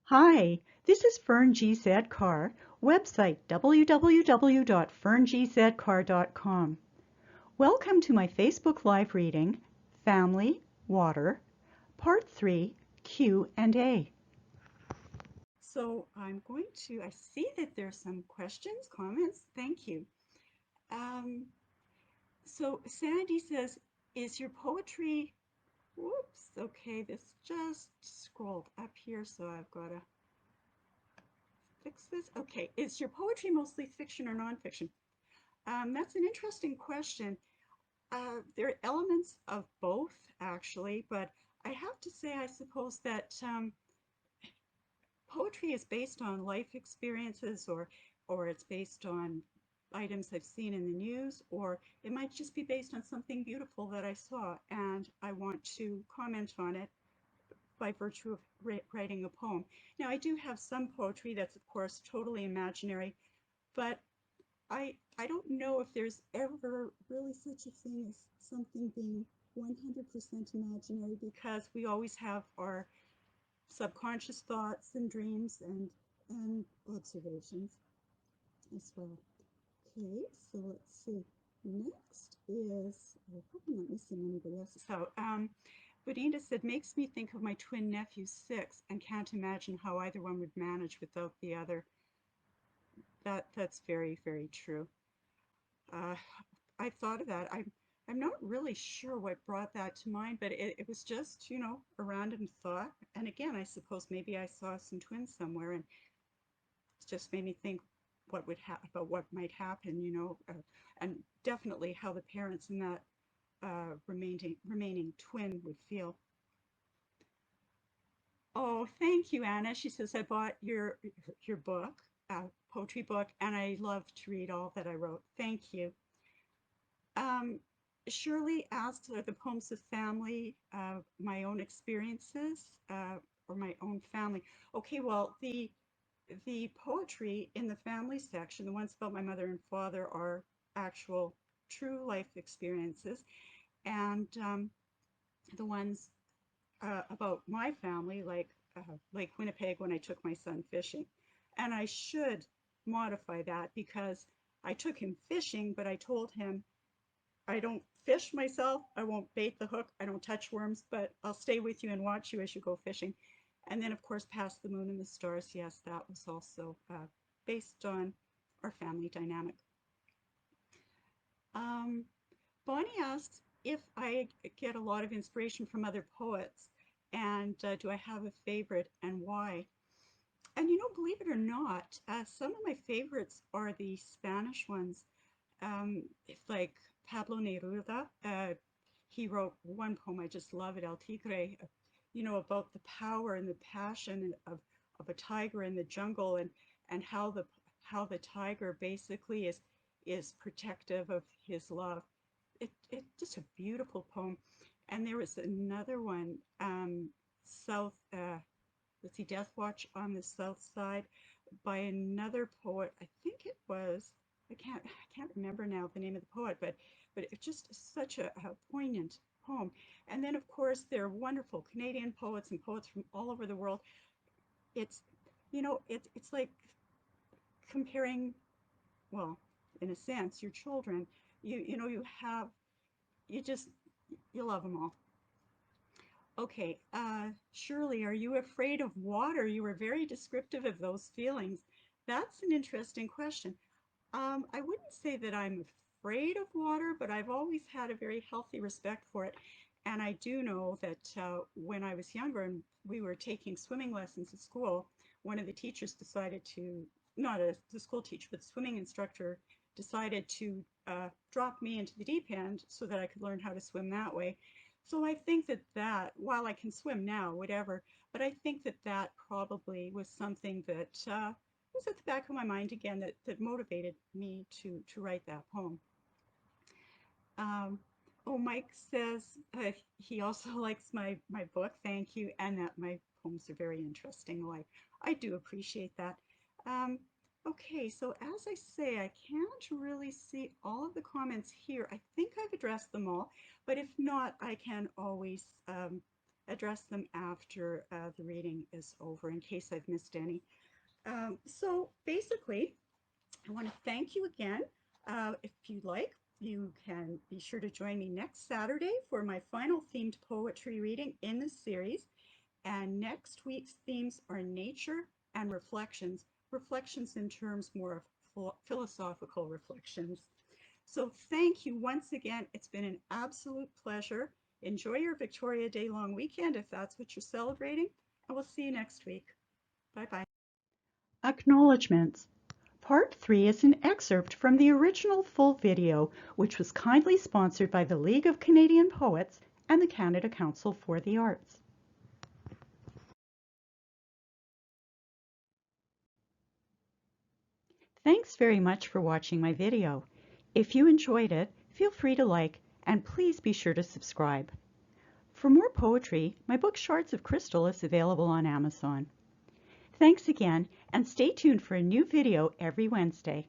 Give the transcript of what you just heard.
Hi, this is Fern G. Carr, website www.ferngzcarr.com. Welcome to my Facebook Live reading, Family, Water, Part 3, Q&A. So I see that there's some questions, comments. Thank you. So Sandy says, is your poetry, whoops, okay, this just scrolled up here, so I've got to fix this. Okay, is your poetry mostly fiction or nonfiction? That's an interesting question. There are elements of both, actually, but I have to say, I suppose that poetry is based on life experiences, or it's based on items I've seen in the news, or it might just be based on something beautiful that I saw and I want to comment on it by virtue of writing a poem. Now, I do have some poetry that's, of course, totally imaginary, but I don't know if there's ever really such a thing as something being 100% imaginary, because we always have our subconscious thoughts and dreams and observations as well. Okay, so let's see. Next is, I hope I'm not missing anybody else. So, Budinda said, makes me think of my twin nephew, 6, and can't imagine how either one would manage without the other. That's very, very true. Uh, I thought of that. I'm not really sure what brought that to mind, but it was just, a random thought. And again, I suppose maybe I saw some twins somewhere, and it just made me think what would about what might happen, and definitely how the parents in that remaining twin would feel. Oh, thank you, Anna. She says, I bought your book, poetry book, and I love to read all that I wrote. Thank you. Um, Shirley asked, are the poems of family my own experiences or my own family? Okay, well, the poetry in the family section, the ones about my mother and father, are actual true life experiences, and the ones about my family, like Lake Winnipeg when I took my son fishing. And I should modify that, because I took him fishing, but I told him I don't fish myself, I won't bait the hook, I don't touch worms, but I'll stay with you and watch you as you go fishing. And then, of course, Past the Moon and the Stars, yes, that was also based on our family dynamic. Um, Bonnie asks if I get a lot of inspiration from other poets, and do I have a favorite and why? And believe it or not, some of my favorites are the Spanish ones. Like Pablo Neruda. He wrote one poem, I just love it, El Tigre, about the power and the passion of a tiger in the jungle, and how the tiger basically is protective of his love. It just a beautiful poem. And there was another one, South, let's see, Death Watch on the South Side, by another poet. I think it was, I can't remember now the name of the poet, but it's just such a poignant poem. And then, of course, there are wonderful Canadian poets and poets from all over the world. It's it's like comparing, well, in a sense, your children. You have, you just, you love them all. Okay, Shirley, are you afraid of water? You were very descriptive of those feelings. That's an interesting question. I wouldn't say that I'm afraid of water, but I've always had a very healthy respect for it. And I do know that when I was younger and we were taking swimming lessons at school, one of the teachers decided to, not the school teacher, but the swimming instructor decided to drop me into the deep end so that I could learn how to swim that way. So I think that while I can swim now, whatever, but I think that probably was something that was at the back of my mind again, that motivated me to write that poem. Um, oh, Mike says he also likes my book, thank you, and that my poems are very interesting. Well, I do appreciate that. Um, okay, so as I say, I can't really see all of the comments here. I think I've addressed them all, but if not, I can always address them after the reading is over in case I've missed any. So basically, I want to thank you again. If you'd like, you can be sure to join me next Saturday for my final themed poetry reading in this series. And next week's themes are nature and reflections, reflections in terms more of philosophical reflections. So thank you once again. It's been an absolute pleasure. Enjoy your Victoria Day long weekend if that's what you're celebrating, and we'll see you next week. Bye-bye. Acknowledgements. Part 3 is an excerpt from the original full video, which was kindly sponsored by the League of Canadian Poets and the Canada Council for the Arts. Thanks very much for watching my video. If you enjoyed it, feel free to like, and please be sure to subscribe. For more poetry, my book Shards of Crystal is available on Amazon. Thanks again, and stay tuned for a new video every Wednesday.